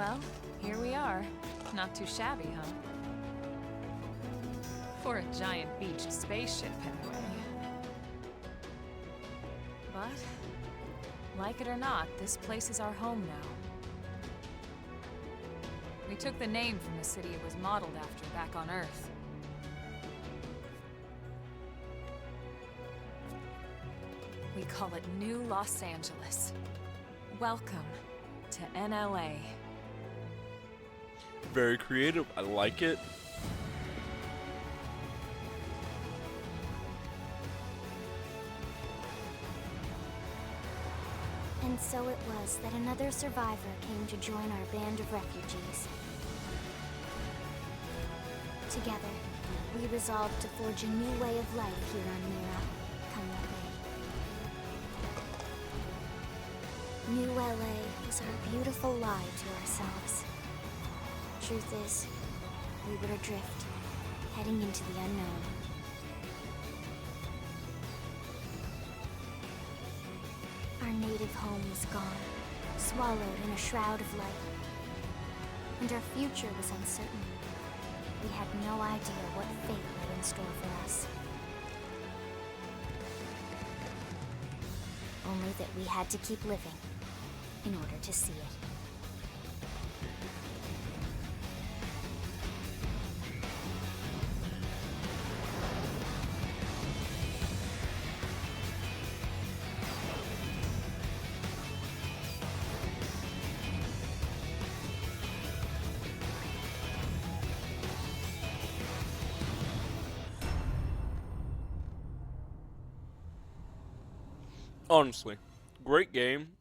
Well, here we are. Not too shabby, huh? For a giant beached spaceship, anyway. But, like it or not, this place is our home now. We took the name from the city it was modeled after back on Earth. We call it New Los Angeles. Welcome to NLA. Very creative. I like it. And so it was that another survivor came to join our band of refugees. Together, we resolved to forge a new way of life here on Mira. Come what may. New LA was our beautiful lie to ourselves. Truth is, we were adrift, heading into the unknown. Our native home was gone, swallowed in a shroud of light. And our future was uncertain. We had no idea what fate lay in store for us. Only that we had to keep living in order to see it. Honestly, great game.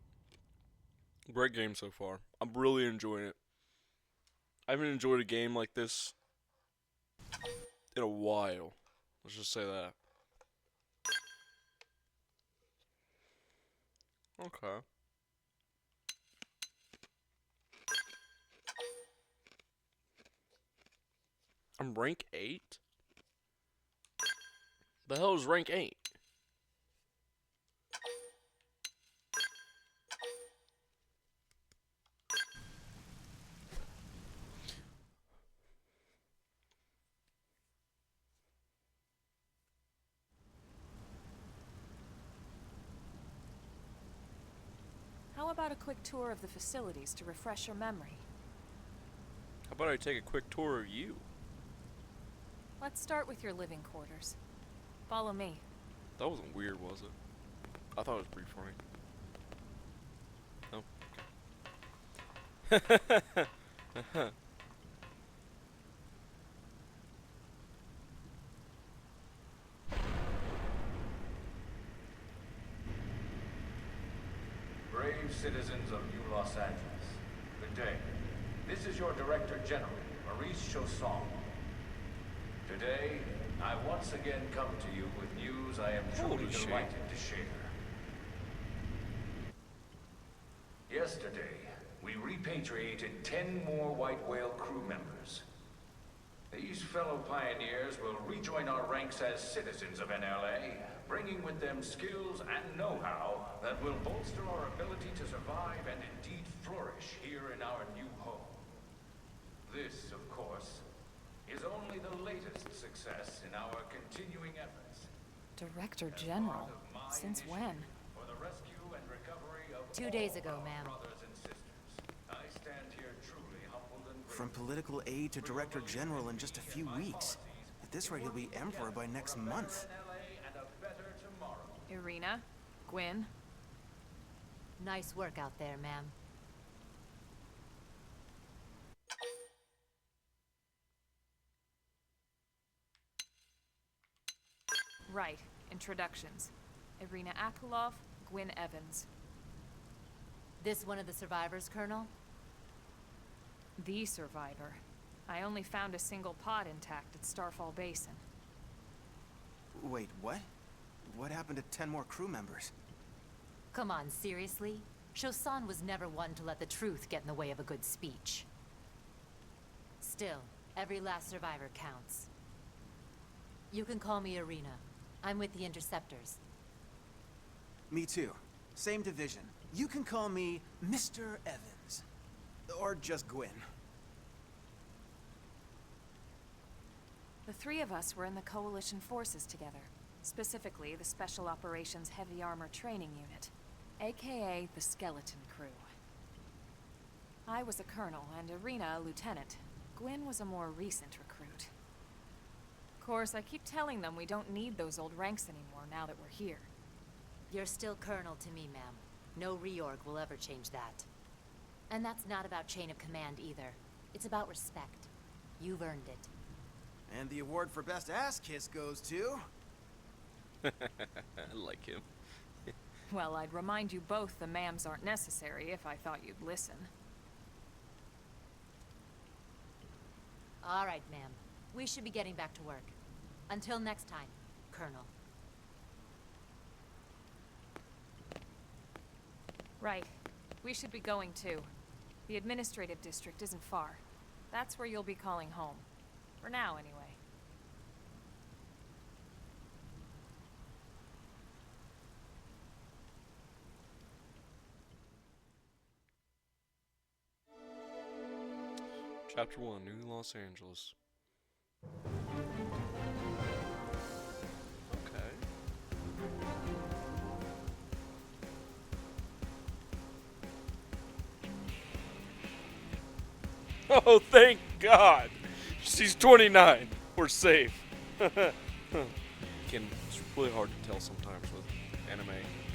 Great game so far. I'm really enjoying it. I haven't enjoyed a game like this in a while. Let's just say that. Okay. I'm rank 8? The hell is rank 8? How about a quick tour of the facilities to refresh your memory? How about I take a quick tour of you? Let's start with your living quarters. Follow me. That wasn't weird, was it? I thought it was pretty funny. No? Brave citizens of New Los Angeles, good day. This is your Director General, Maurice Chausson. Today, I once again come to you with news I am truly Holy shit. delighted to share. Yesterday, we repatriated 10 more White Whale crew members. These fellow pioneers will rejoin our ranks as citizens of NLA, bringing with them skills and know-how that will bolster our ability to survive and indeed flourish here in our new home. This, of course, is only the latest success in our continuing efforts. Director General? Since when? For the rescue and recovery of 2 days all ago, our ma'am. brothers and sisters. I stand here truly humbled and grateful. From political aide to director general in just a few weeks. At this rate, he'll be emperor by next month. And a better tomorrow. Irina? Gwyn? Nice work out there, ma'am. Right. Introductions. Irina Akulov, Gwyn Evans. This one of the survivors, Colonel? The survivor. I only found a single pod intact at Starfall Basin. Wait, what? What happened to 10 more crew members? Come on, seriously? Chausson was never one to let the truth get in the way of a good speech. Still, every last survivor counts. You can call me Irina. I'm with the Interceptors. Me too. Same division. You can call me Mr. Evans. Or just Gwyn? The three of us were in the Coalition forces together. Specifically, the Special Operations Heavy Armor Training Unit, aka the Skeleton Crew. I was a colonel and Irina a lieutenant. Gwyn was a more recent recruit. Of course, I keep telling them we don't need those old ranks anymore now that we're here. You're still Colonel to me, ma'am. No reorg will ever change that. And that's not about chain of command either. It's about respect. You've earned it. And the award for best ass kiss goes to... I like him. Well, I'd remind you both the ma'ams aren't necessary if I thought you'd listen. All right, ma'am. We should be getting back to work. Until next time, Colonel. Right. We should be going too. The administrative district isn't far. That's where you'll be calling home. For now, anyway. Chapter 1, New Los Angeles. Okay. Oh, thank God! She's 29. We're safe. It's really hard to tell sometimes with anime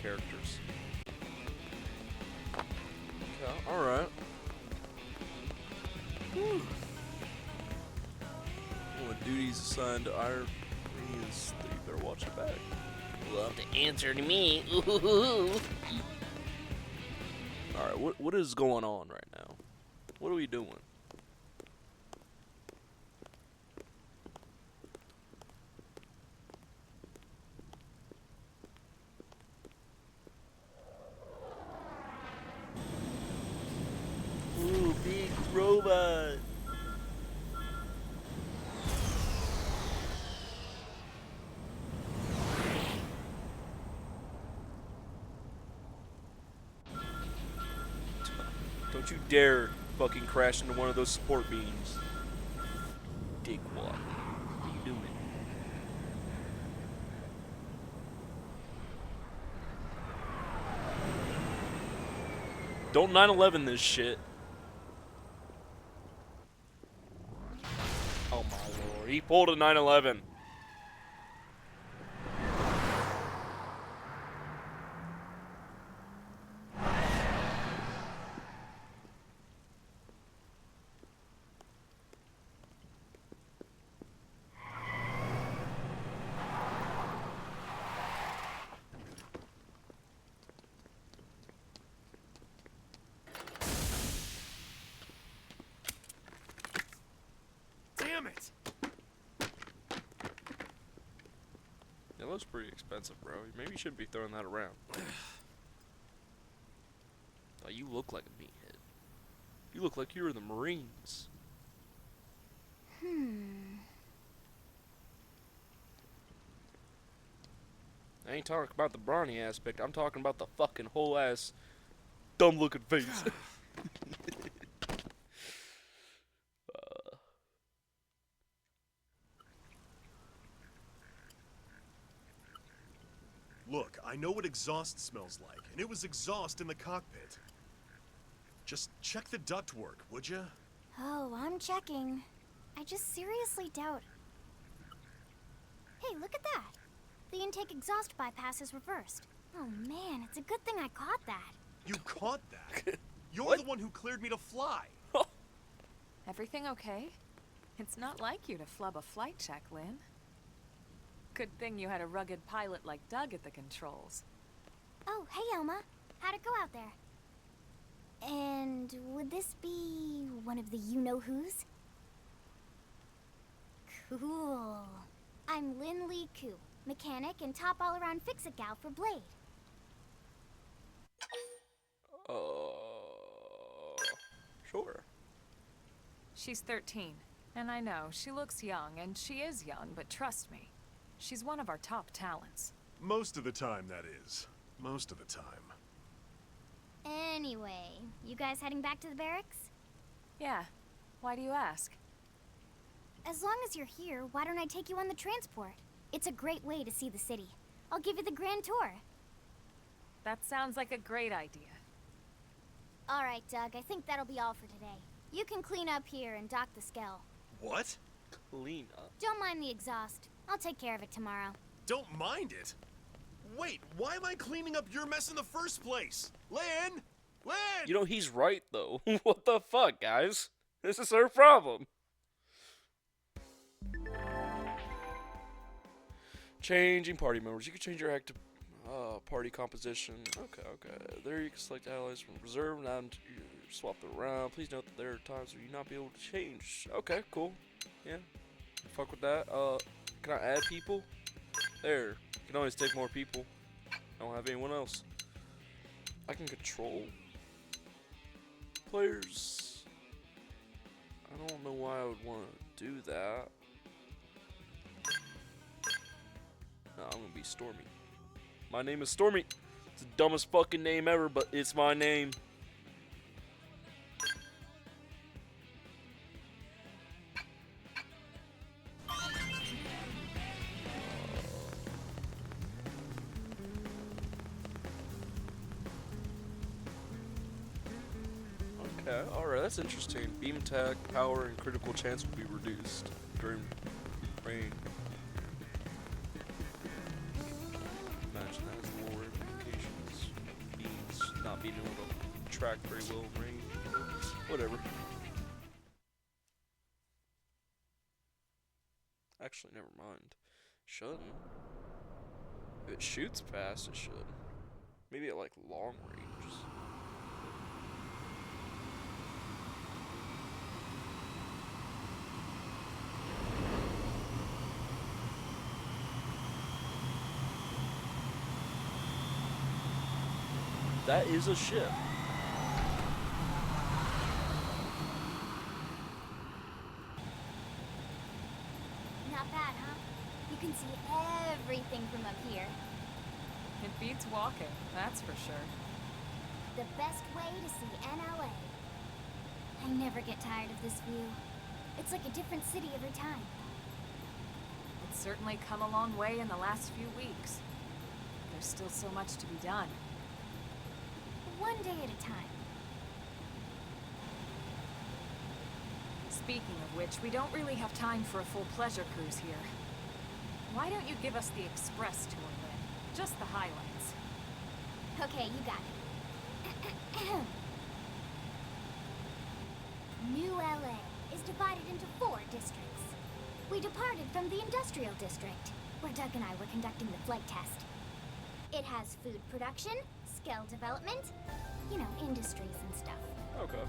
characters. Okay, alright. Well, the duties assigned to Irene is that you better watch it back. You'll have to answer to me. Ooh. Alright, what is going on right now? What are we doing? Ooh, big robot. Don't you dare fucking crash into one of those support beams. Dickwad. What are you doing? Don't 9/11 this shit. Oh my lord. He pulled a 9/11. Damn it! That looks pretty expensive, bro. Maybe you shouldn't be throwing that around. Oh, you look like a meathead. You look like you were in the Marines. I ain't talking about the brawny aspect. I'm talking about the fucking whole ass dumb looking face. Look, I know what exhaust smells like, and it was exhaust in the cockpit. Just check the ductwork, would ya? Oh, I'm checking. I just seriously doubt... Hey, look at that! The intake exhaust bypass is reversed. Oh man, it's a good thing I caught that. You caught that? You're What? the one who cleared me to fly. Everything okay? It's not like you to flub a flight check, Lynn. Good thing you had a rugged pilot like Doug at the controls. Oh, hey Elma. How'd it go out there? And would this be one of the you-know-who's? Cool. I'm Lynn Lee Koo, mechanic and top all-around fix-it gal for Blade. Sure. She's 13, and I know, she looks young, and she is young, but trust me, she's one of our top talents. Most of the time, that is. Most of the time. Anyway, you guys heading back to the barracks? Yeah. Why do you ask? As long as you're here, why don't I take you on the transport? It's a great way to see the city. I'll give you the grand tour. That sounds like a great idea. All right, Doug, I think that'll be all for today. You can clean up here and dock the Skell. What? Clean up. Don't mind the exhaust. I'll take care of it tomorrow. Don't mind it? Wait, why am I cleaning up your mess in the first place? Lynn! Lynn! You know, he's right, though. What the fuck, guys? This is her problem. Changing party members. You can change your active party composition. Okay. There you can select allies from reserve and swap them around. Please note that there are times where you not be able to change. Okay, cool. Yeah. Fuck with that. Can I add people? There. You can always take more people. I don't have anyone else. I can control players. I don't know why I would want to do that. No, I'm gonna be Stormy. My name is Stormy. It's the dumbest fucking name ever, but it's my name. Okay, alright, that's interesting. Beam attack, power, and critical chance will be reduced during rain. Imagine that as lower implications. Beams not being able to track very well in rain. Whatever. Actually, never mind. Shouldn't. If it shoots fast, it should. Maybe at like long range. That is a ship. Not bad, huh? You can see everything from up here. It beats walking, that's for sure. The best way to see NLA. I never get tired of this view. It's like a different city every time. It's certainly come a long way in the last few weeks. There's still so much to be done. One day at a time. Speaking of which, we don't really have time for a full pleasure cruise here. Why don't you give us the express tour then? Just the highlights. Okay, you got it. New LA is divided into 4 districts. We departed from the industrial district, where Doug and I were conducting the flight test. It has food production, skill development, you know, industries and stuff. Okay.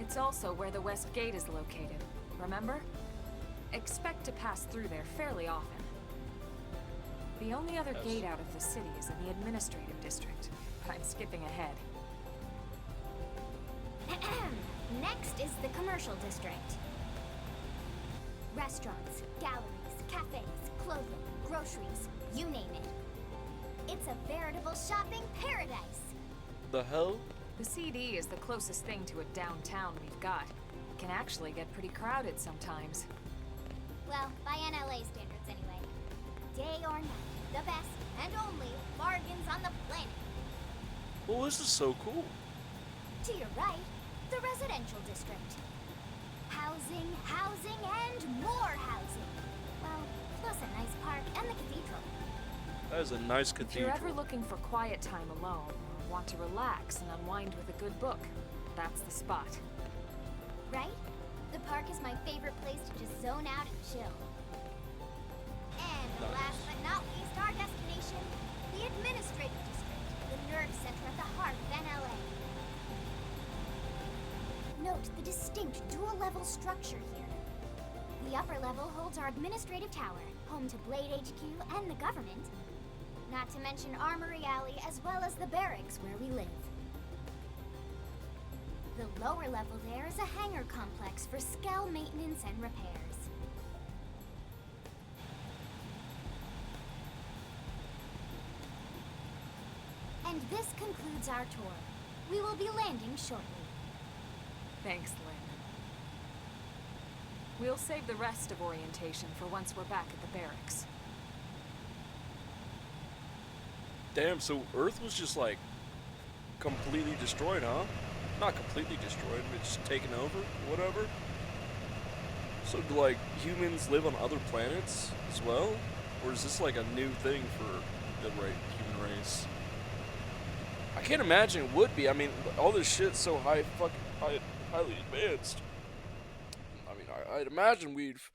It's also where the West Gate is located, remember? Expect to pass through there fairly often. The only other gate out of the city is in the administrative district. I'm skipping ahead. Next is the commercial district. Restaurants, galleries, cafes, clothing, groceries, you name it. It's a veritable shopping paradise. The hell? The CD is the closest thing to a downtown we've got. It can actually get pretty crowded sometimes. Well, by NLA standards anyway. Day or night, the best and only bargains on the planet. Well, this is so cool. To your right, the residential district. Housing, housing, and more housing. Well, plus a nice park and the cathedral. That is a nice If cathedral. you're ever looking for quiet time alone, or want to relax and unwind with a good book, that's the spot. Right? The park is my favorite place to just zone out and chill. And Nice. last but not least, our destination, the administrative district, the nerve center at the heart of NLA. Note the distinct dual-level structure here. The upper level holds our administrative tower, home to Blade HQ and the government. Not to mention Armory Alley as well as the barracks where we live. The lower level there is a hangar complex for Skell maintenance and repairs. And this concludes our tour. We will be landing shortly. Thanks, Lynn. We'll save the rest of orientation for once we're back at the barracks. Damn, so Earth was just like completely destroyed, huh? Not completely destroyed, but just taken over, whatever. So do like humans live on other planets as well? Or is this like a new thing for the human race? I can't imagine it would be. I mean, all this shit's so highly advanced. I mean, I'd imagine we've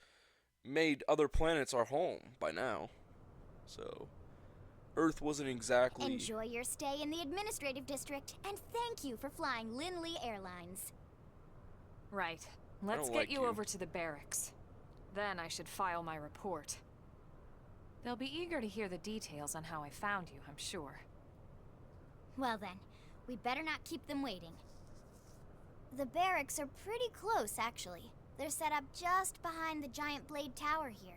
made other planets our home by now. So Earth wasn't exactly... Enjoy your stay in the administrative district, and thank you for flying Lindley Airlines. Right. Let's get you over to the barracks. Then I should file my report. They'll be eager to hear the details on how I found you, I'm sure. Well then, we'd better not keep them waiting. The barracks are pretty close, actually. They're set up just behind the giant blade tower here.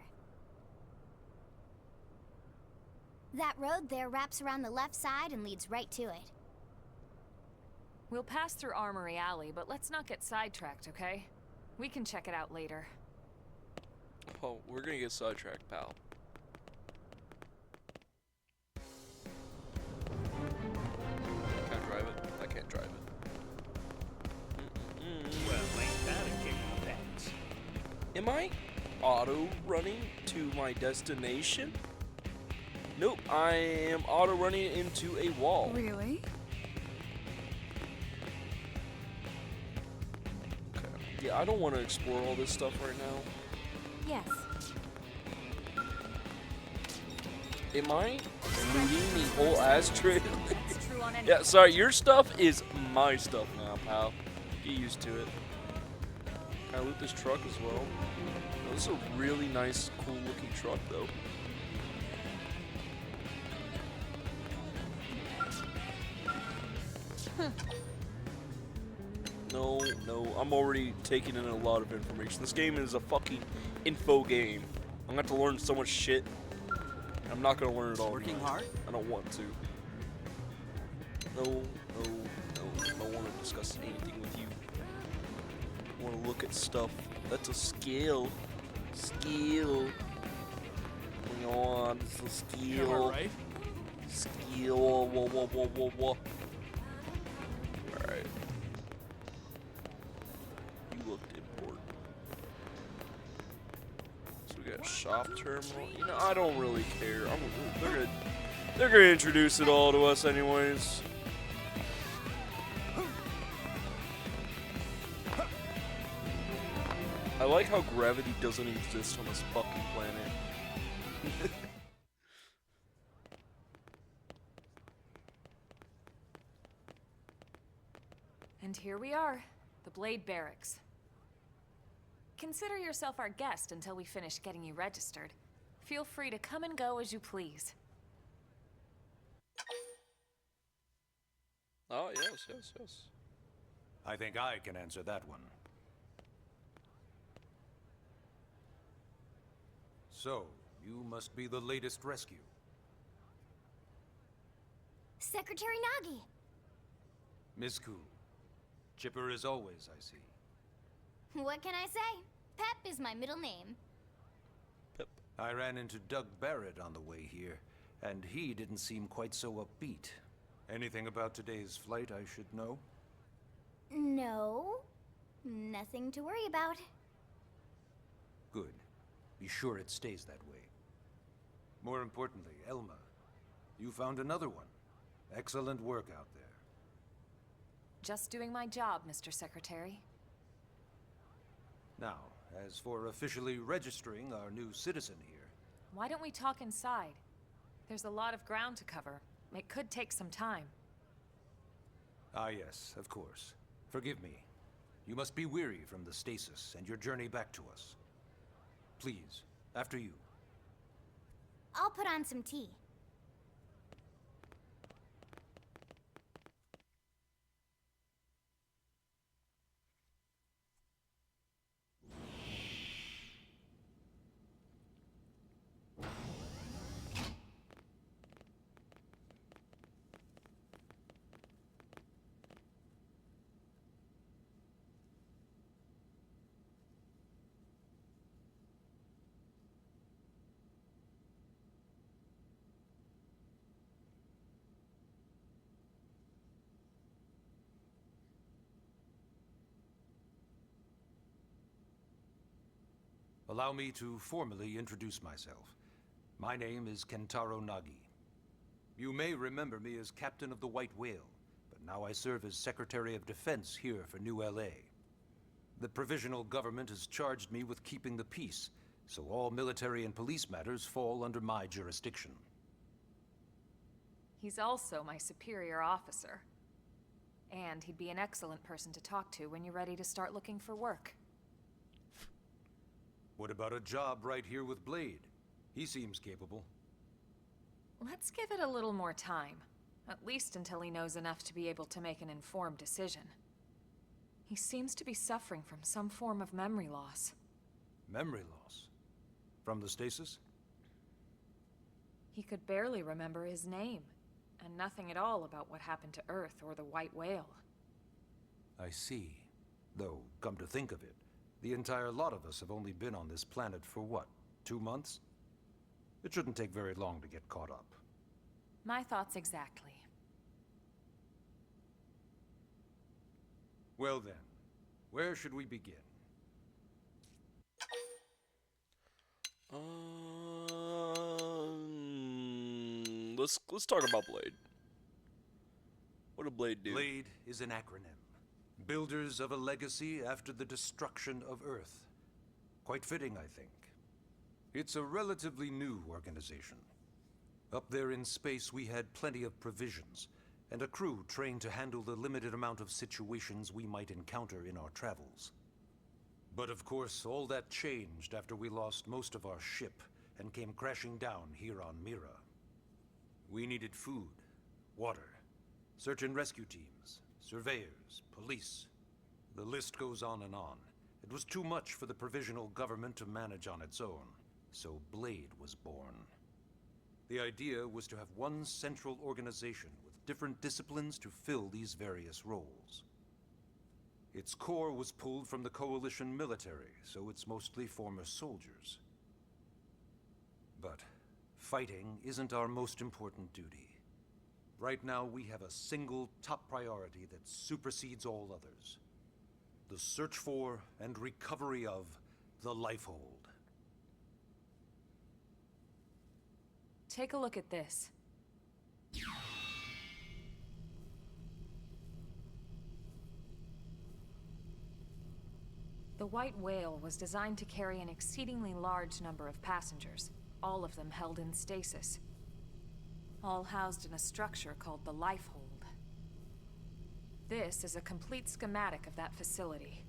That road there wraps around the left side and leads right to it. We'll pass through Armory Alley, but let's not get sidetracked, okay? We can check it out later. Oh, we're gonna get sidetracked, pal. Can I drive it? I can't drive it. Well, ain't that a kick in the pants? Am I auto running to my destination? Nope, I am auto running into a wall. Really? Okay. Yeah, I don't want to explore all this stuff right now. Yes. Am I looting the whole ashtray? That's true on any... Yeah, sorry, your stuff is my stuff now, pal. Get used to it. Can I loot this truck as well? Oh, this is a really nice, cool looking truck though. No, I'm already taking in a lot of information. This game is a fucking info game. I'm gonna have to learn so much shit. I'm not gonna learn it all. Working hard? I don't want to. No. I don't want to discuss anything with you. I want to look at stuff. That's a skill. Skill. Come on, it's a skill. Alright. Skill. Whoa. Alright. You looked important. So we got shop terminal. You know, I don't really care. They're gonna introduce it all to us anyways. I like how gravity doesn't exist on this fucking planet. And here we are, the Blade Barracks. Consider yourself our guest until we finish getting you registered. Feel free to come and go as you please. Oh, yes. I think I can answer that one. So, you must be the latest rescue. Secretary Nagi! Ms. Cool. Chipper as always, I see. What can I say? Pep is my middle name. Pip. I ran into Doug Barrett on the way here, and he didn't seem quite so upbeat. Anything about today's flight I should know? No. Nothing to worry about. Good. Be sure it stays that way. More importantly, Elma, you found another one. Excellent work out there. Just doing my job, Mr. Secretary. Now, as for officially registering our new citizen here... Why don't we talk inside? There's a lot of ground to cover. It could take some time. Ah yes, of course. Forgive me. You must be weary from the stasis and your journey back to us. Please, after you. I'll put on some tea. Allow me to formally introduce myself. My name is Kentaro Nagi. You may remember me as Captain of the White Whale, but now I serve as Secretary of Defense here for New LA. The provisional government has charged me with keeping the peace, so all military and police matters fall under my jurisdiction. He's also my superior officer. And he'd be an excellent person to talk to when you're ready to start looking for work. What about a job right here with Blade? He seems capable. Let's give it a little more time. At least until he knows enough to be able to make an informed decision. He seems to be suffering from some form of memory loss. Memory loss? From the stasis? He could barely remember his name, and nothing at all about what happened to Earth or the White Whale. I see. Though, come to think of it, the entire lot of us have only been on this planet for what, 2 months? It shouldn't take very long to get caught up. My thoughts exactly. Well then, where should we begin? Let's talk about Blade. What did Blade do? Blade is an acronym. Builders of a legacy after the destruction of Earth. Quite fitting, I think. It's a relatively new organization. Up there in space, we had plenty of provisions, and a crew trained to handle the limited amount of situations we might encounter in our travels. But of course, all that changed after we lost most of our ship and came crashing down here on Mira. We needed food, water, search and rescue teams, surveyors, police. The list goes on and on. It was too much for the provisional government to manage on its own, so Blade was born. The idea was to have one central organization with different disciplines to fill these various roles. Its core was pulled from the Coalition military, so it's mostly former soldiers. But fighting isn't our most important duty. Right now, we have a single top priority that supersedes all others. The search for and recovery of the Lifehold. Take a look at this. The White Whale was designed to carry an exceedingly large number of passengers, all of them held in stasis. All housed in a structure called the Lifehold. This is a complete schematic of that facility.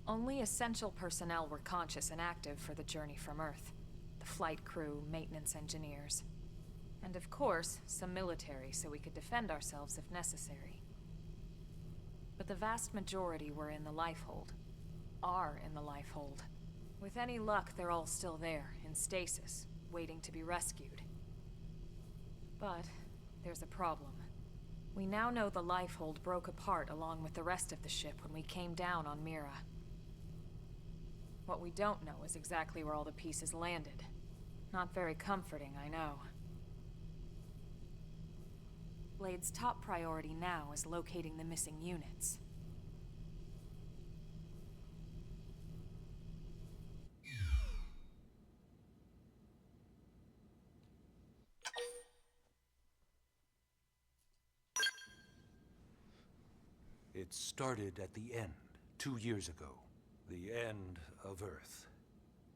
Only essential personnel were conscious and active for the journey from Earth. The flight crew, maintenance engineers. And of course, some military so we could defend ourselves if necessary. But the vast majority were in the Lifehold. Are in the Lifehold. With any luck, they're all still there, in stasis, waiting to be rescued. But there's a problem. We now know the Lifehold broke apart along with the rest of the ship when we came down on Mira. What we don't know is exactly where all the pieces landed. Not very comforting, I know. Blade's top priority now is locating the missing units. It started at the end, 2 years ago. The end of Earth.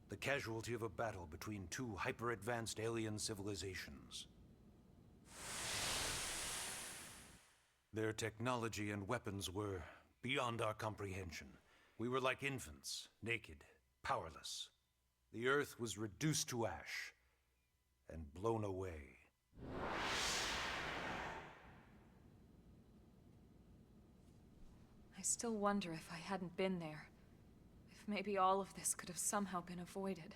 The casualty of a battle between two hyper-advanced alien civilizations. Their technology and weapons were beyond our comprehension. We were like infants, naked, powerless. The Earth was reduced to ash and blown away. I still wonder if I hadn't been there. If maybe all of this could have somehow been avoided.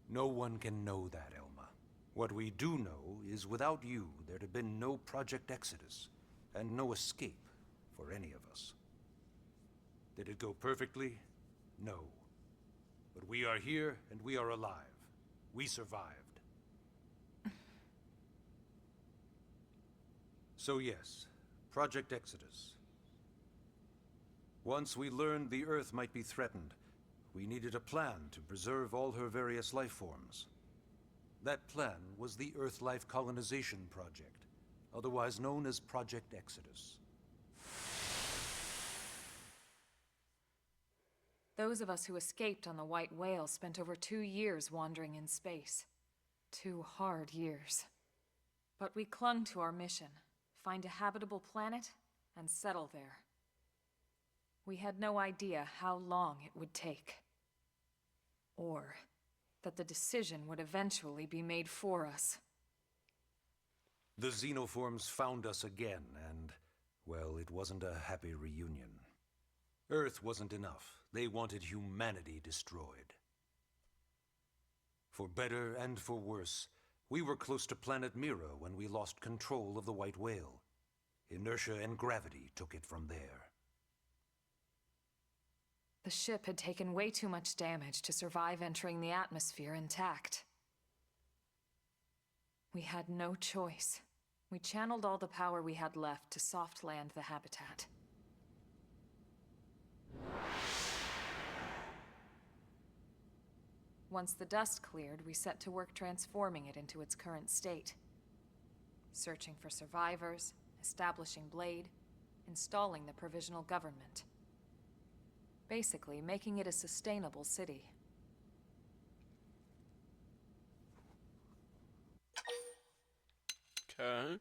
No one can know that, Elma. What we do know is without you, there'd have been no Project Exodus, and no escape for any of us. Did it go perfectly? No. But we are here, and we are alive. We survived. So yes, Project Exodus. Once we learned the Earth might be threatened, we needed a plan to preserve all her various life forms. That plan was the Earth Life Colonization Project, otherwise known as Project Exodus. Those of us who escaped on the White Whale spent over 2 years wandering in space. 2 hard years. But we clung to our mission, find a habitable planet, and settle there. We had no idea how long it would take. Or that the decision would eventually be made for us. The Xenoforms found us again, and, well, it wasn't a happy reunion. Earth wasn't enough. They wanted humanity destroyed. For better and for worse, we were close to planet Mira when we lost control of the White Whale. Inertia and gravity took it from there. The ship had taken way too much damage to survive entering the atmosphere intact. We had no choice. We channeled all the power we had left to soft land the habitat. Once the dust cleared, we set to work transforming it into its current state. Searching for survivors, establishing Blade, installing the provisional government. Basically, making it a sustainable city. Okay.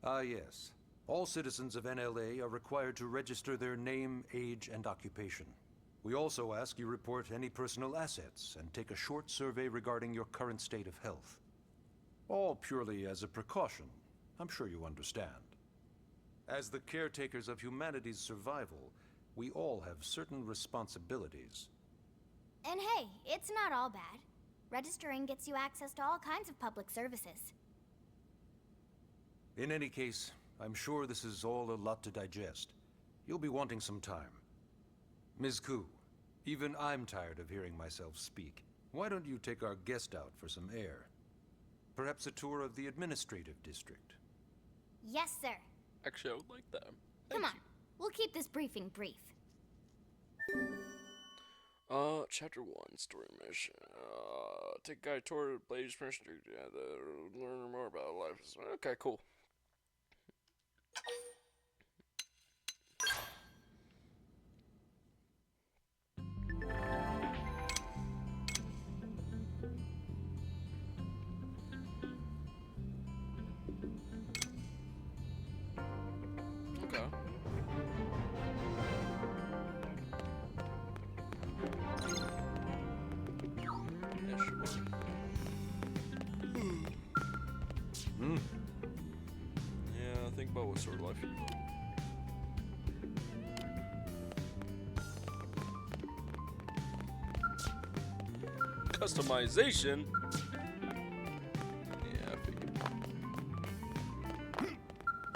Ah, yes. All citizens of NLA are required to register their name, age, and occupation. We also ask you report any personal assets and take a short survey regarding your current state of health. All purely as a precaution. I'm sure you understand. As the caretakers of humanity's survival, we all have certain responsibilities. And hey, it's not all bad. Registering gets you access to all kinds of public services. In any case, I'm sure this is all a lot to digest. You'll be wanting some time. Ms. Ku, even I'm tired of hearing myself speak. Why don't you take our guest out for some air? Perhaps a tour of the administrative district. Yes, sir. Actually, I would like that. Come on, we'll keep this briefing brief. Chapter 1, story mission. Take a guide toward Blade's permission to learn more about life. Okay, cool. Okay. Yeah, sure. Yeah, think about what sort of life you want. Customization? Yeah, I figured.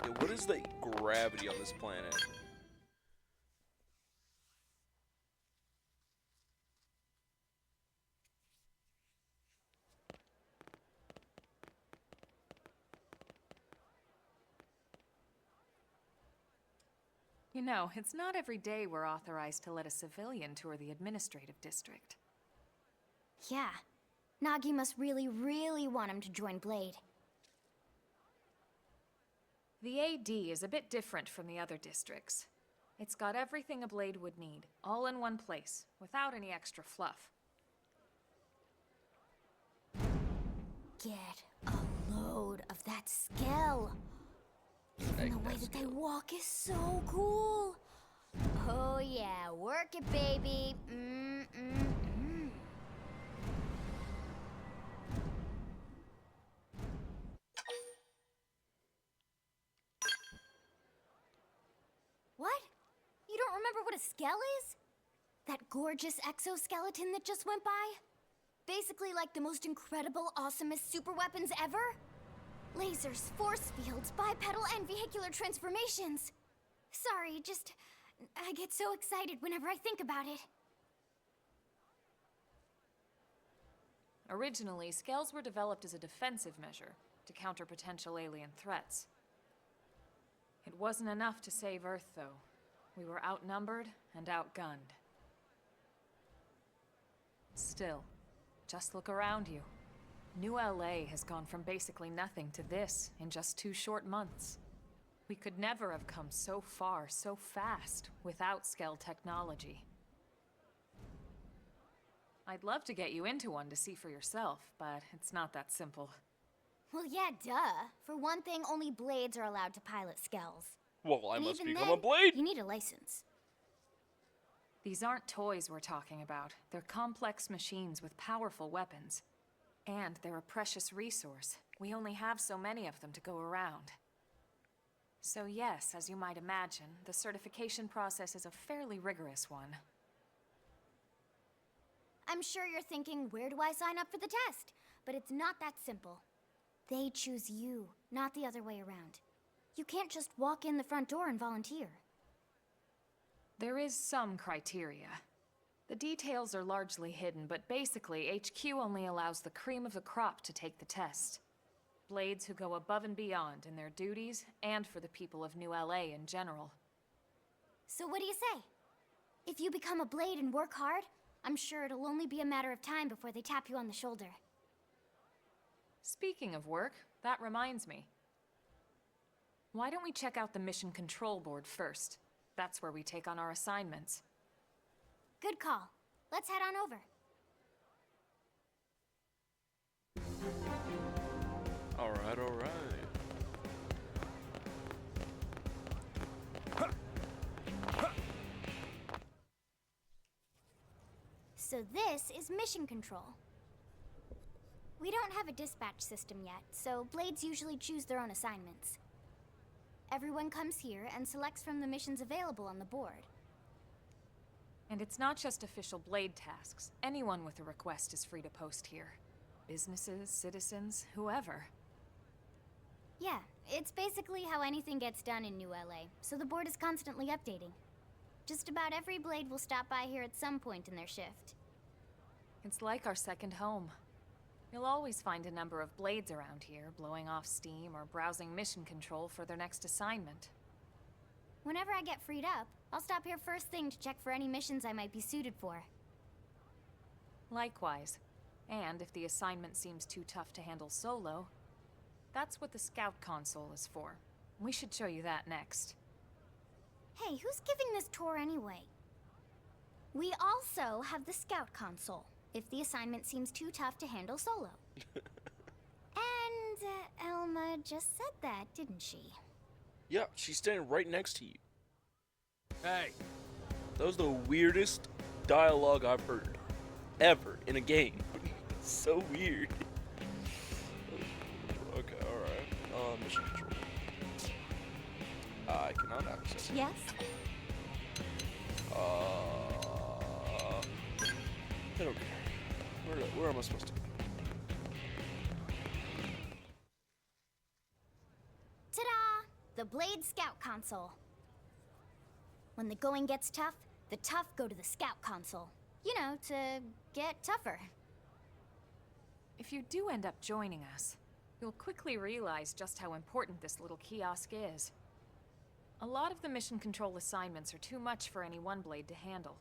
Yeah, what is the gravity on this planet? You know, it's not every day we're authorized to let a civilian tour the administrative district. Yeah. Nagi must really, really want him to join Blade. The AD is a bit different from the other districts. It's got everything a Blade would need, all in one place, without any extra fluff. Get a load of that skill. Even the way that they walk is so cool. Oh yeah, work it, baby. What? You don't remember what a skell is? That gorgeous exoskeleton that just went by? Basically like the most incredible, awesomest super weapons ever? Lasers, force fields, bipedal and vehicular transformations. Sorry, I get so excited whenever I think about it. Originally, scales were developed as a defensive measure to counter potential alien threats. It wasn't enough to save Earth, though. We were outnumbered and outgunned. Still, just look around you. New LA has gone from basically nothing to this in just 2 short months. We could never have come so far, so fast, without Skell technology. I'd love to get you into one to see for yourself, but it's not that simple. Well, yeah, duh. For one thing, only blades are allowed to pilot Skells. Well, I And must even become then, a blade. You need a license. These aren't toys we're talking about. They're complex machines with powerful weapons. And they're a precious resource. We only have so many of them to go around. So yes, as you might imagine, the certification process is a fairly rigorous one. I'm sure you're thinking, where do I sign up for the test? But it's not that simple. They choose you, not the other way around. You can't just walk in the front door and volunteer. There is some criteria. The details are largely hidden, but basically, HQ only allows the cream of the crop to take the test. Blades who go above and beyond in their duties, and for the people of New LA in general. So what do you say? If you become a blade and work hard, I'm sure it'll only be a matter of time before they tap you on the shoulder. Speaking of work, that reminds me. Why don't we check out the Mission Control Board first? That's where we take on our assignments. Good call. Let's head on over. Alright, alright. So this is mission control. We don't have a dispatch system yet, so blades usually choose their own assignments. Everyone comes here and selects from the missions available on the board. And it's not just official blade tasks. Anyone with a request is free to post here. Businesses, citizens, whoever. Yeah, it's basically how anything gets done in New LA, so the board is constantly updating. Just about every blade will stop by here at some point in their shift. It's like our second home. You'll always find a number of blades around here, blowing off steam or browsing mission control for their next assignment. Whenever I get freed up, I'll stop here first thing to check for any missions I might be suited for. Likewise. And if the assignment seems too tough to handle solo, that's what the Scout console is for. We should show you that next. Hey, who's giving this tour anyway? We also have the Scout console, if the assignment seems too tough to handle solo. And Elma just said that, didn't she? Yeah, she's standing right next to you. Hey, That was the weirdest dialogue I've heard ever in a game. So weird. Okay, alright. Mission control. I cannot access it. Yes? I don't care. Where am I supposed to go? Ta-da! The Blade Scout console. When the going gets tough, the tough go to the Scout console. You know, to get tougher. If you do end up joining us, you'll quickly realize just how important this little kiosk is. A lot of the mission control assignments are too much for any one blade to handle.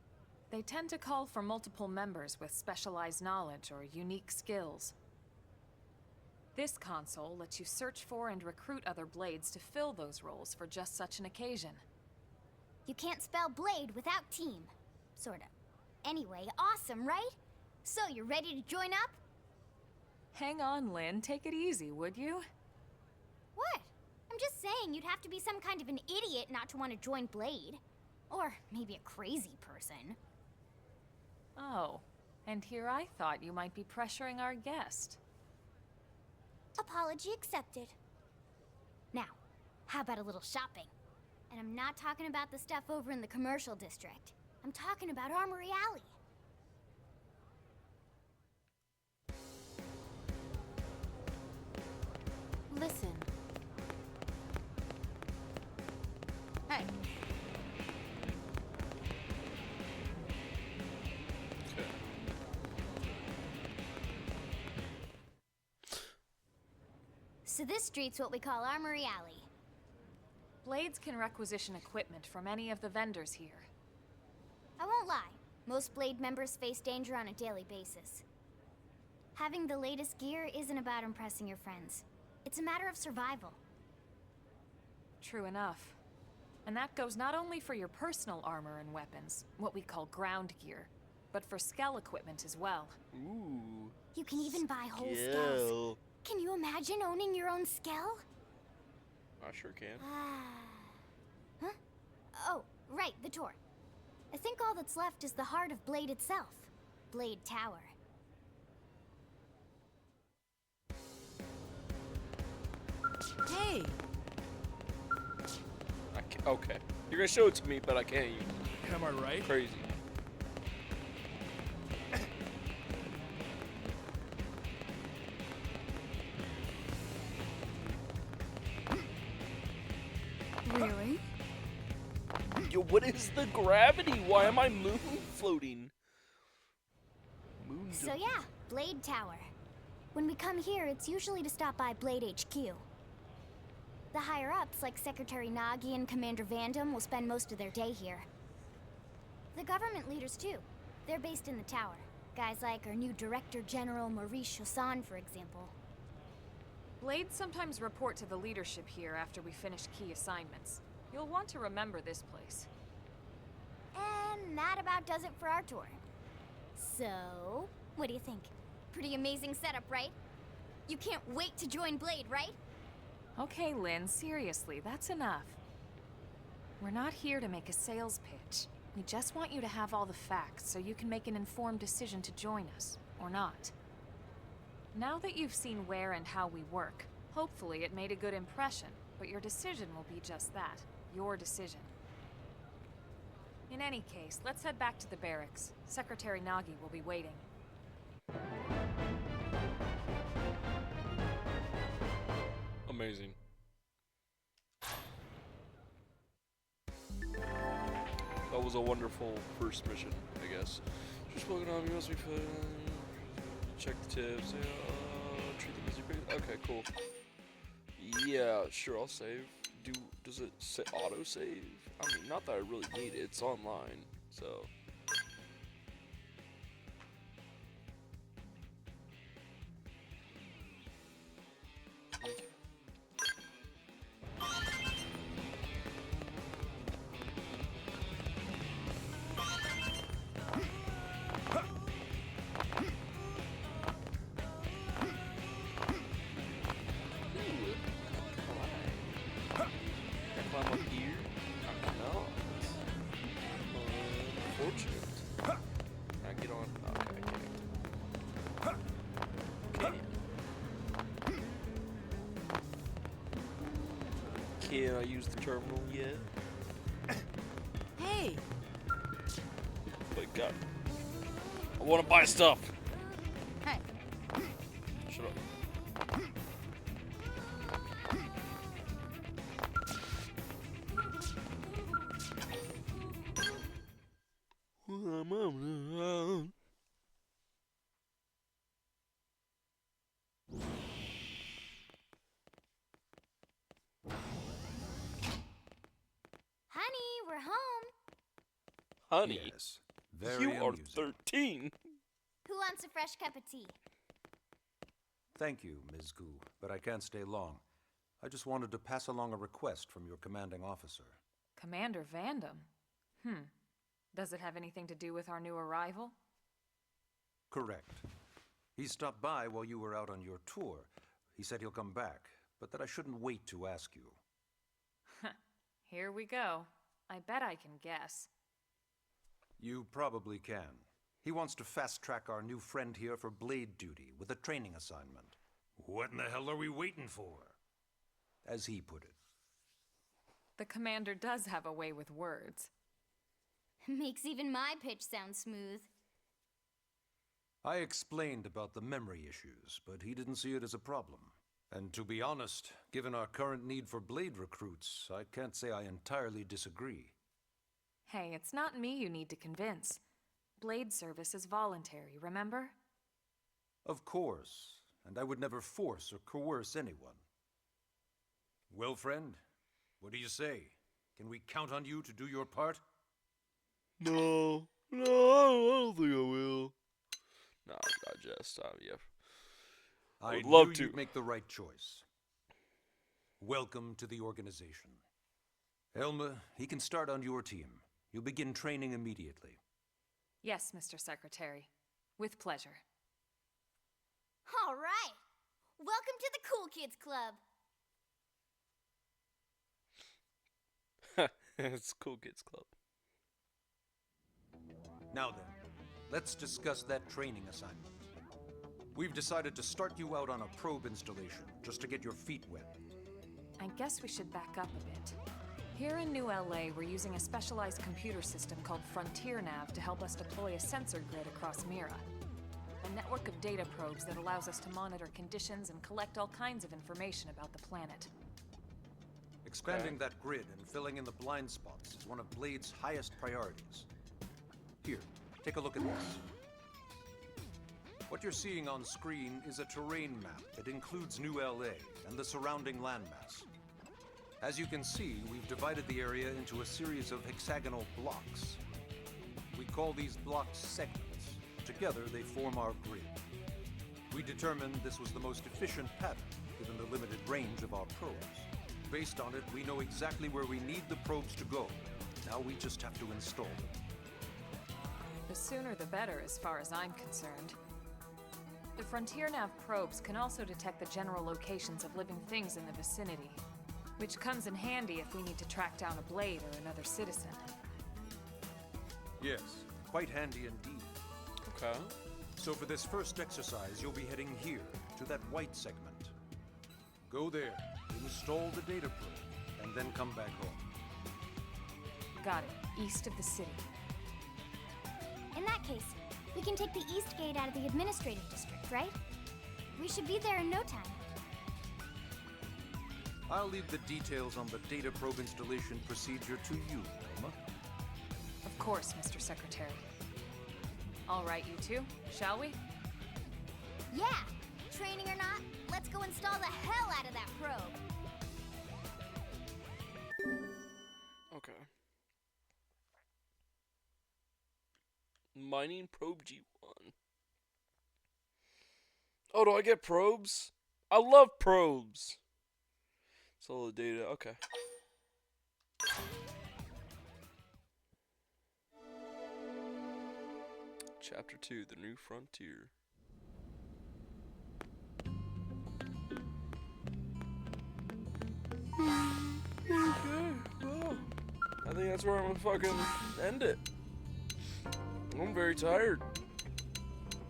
They tend to call for multiple members with specialized knowledge or unique skills. This console lets you search for and recruit other blades to fill those roles for just such an occasion. You can't spell blade without team. Sorta. Anyway, awesome, right? So, you're ready to join up? Hang on, Lynn. Take it easy, would you? What? I'm just saying you'd have to be some kind of an idiot not to want to join Blade. Or maybe a crazy person. Oh, and here I thought you might be pressuring our guest. Apology accepted. Now, how about a little shopping? And I'm not talking about the stuff over in the commercial district. I'm talking about Armory Alley. Listen. Hey, So this street's what we call Armory Alley. Blades can requisition equipment from any of the vendors here. I won't lie, most Blade members face danger on a daily basis. Having the latest gear isn't about impressing your friends. It's a matter of survival. True enough. And that goes not only for your personal armor and weapons, what we call ground gear, but for skell equipment as well. Ooh. You can even buy whole skells. Skell. Can you imagine owning your own skell? I sure can. Huh? Oh, right, the tour. I think all that's left is the heart of Blade itself. Blade Tower. Hey! Okay. You're gonna show it to me, but I can't. Am I right? Crazy. Really? Yo, what is the gravity? Why am I moon floating? So yeah, Blade Tower. When we come here, it's usually to stop by Blade HQ. The higher-ups, like Secretary Nagi and Commander Vandam, will spend most of their day here. The government leaders, too. They're based in the tower. Guys like our new Director General Maurice Chassan, for example. Blades sometimes report to the leadership here after we finish key assignments. You'll want to remember this place. And that about does it for our tour. So, what do you think? Pretty amazing setup, right? You can't wait to join Blade, right? Okay, Lynn, seriously, that's enough. We're not here to make a sales pitch. We just want you to have all the facts so you can make an informed decision to join us, or not. Now that you've seen where and how we work, hopefully it made a good impression, but your decision will be just that, your decision. In any case, let's head back to the barracks. Secretary Nagi will be waiting. Amazing. That was a wonderful first mission, I guess. Just looking on, you must be fun. Check the tips. Treat them as your big. Okay, cool. Yeah, sure, I'll save. Does it say auto save? I mean, not that I really need it. It's online, so. Can I use the terminal yet? Hey! But God, I want to buy stuff. Hey! Shut up. Honey, we're home. Honey, Yes, very you are amusing. 13. Who wants a fresh cup of tea? Thank you, Ms. Gu, but I can't stay long. I just wanted to pass along a request from your commanding officer. Commander Vandam? Does it have anything to do with our new arrival? Correct. He stopped by while you were out on your tour. He said he'll come back, but that I shouldn't wait to ask you. Here we go. I bet I can guess. You probably can. He wants to fast-track our new friend here for blade duty with a training assignment. What in the hell are we waiting for? As he put it. The commander does have a way with words. Makes even my pitch sound smooth. I explained about the memory issues, but he didn't see it as a problem. And to be honest, given our current need for blade recruits, I can't say I entirely disagree. Hey, it's not me you need to convince. Blade service is voluntary, remember? Of course, and I would never force or coerce anyone. Well, friend, What do you say? Can we count on you to do your part? No, I don't think I will. No, I just, yeah. I would love to. You'd make the right choice. Welcome to the organization. Elma, he can start on your team. You'll begin training immediately. Yes, Mr. Secretary. With pleasure. All right. Welcome to the Cool Kids Club. It's Cool Kids Club. Now then, let's discuss that training assignment. We've decided to start you out on a probe installation, just to get your feet wet. I guess we should back up a bit. Here in New LA, we're using a specialized computer system called Frontier Nav to help us deploy a sensor grid across Mira. A network of data probes that allows us to monitor conditions and collect all kinds of information about the planet. Expanding that grid and filling in the blind spots is one of Blade's highest priorities. Here, take a look at this. What you're seeing on screen is a terrain map that includes New LA and the surrounding landmass. As you can see, we've divided the area into a series of hexagonal blocks. We call these blocks segments. Together, they form our grid. We determined this was the most efficient pattern, given the limited range of our probes. Based on it, we know exactly where we need the probes to go. Now we just have to install them. The sooner the better, as far as I'm concerned. The Frontier Nav probes can also detect the general locations of living things in the vicinity, which comes in handy if we need to track down a Blade or another citizen. Yes, quite handy indeed. Okay. So for this first exercise, you'll be heading here, to that white segment. Go there, install the data probe, and then come back home. Got it. East of the city. In that case, we can take the east gate out of the administrative district, right? We should be there in no time. I'll leave the details on the data probe installation procedure to you, Elma. Of course, Mr. Secretary. All right, you two, shall we? Yeah! Training or not, let's go install the hell out of that probe! Okay. Mining probe G1. Oh, do I get probes? I love probes. It's all the data. Okay. Chapter 2, The New Frontier. Okay, well, I think that's where I'm gonna fucking end it. I'm very tired.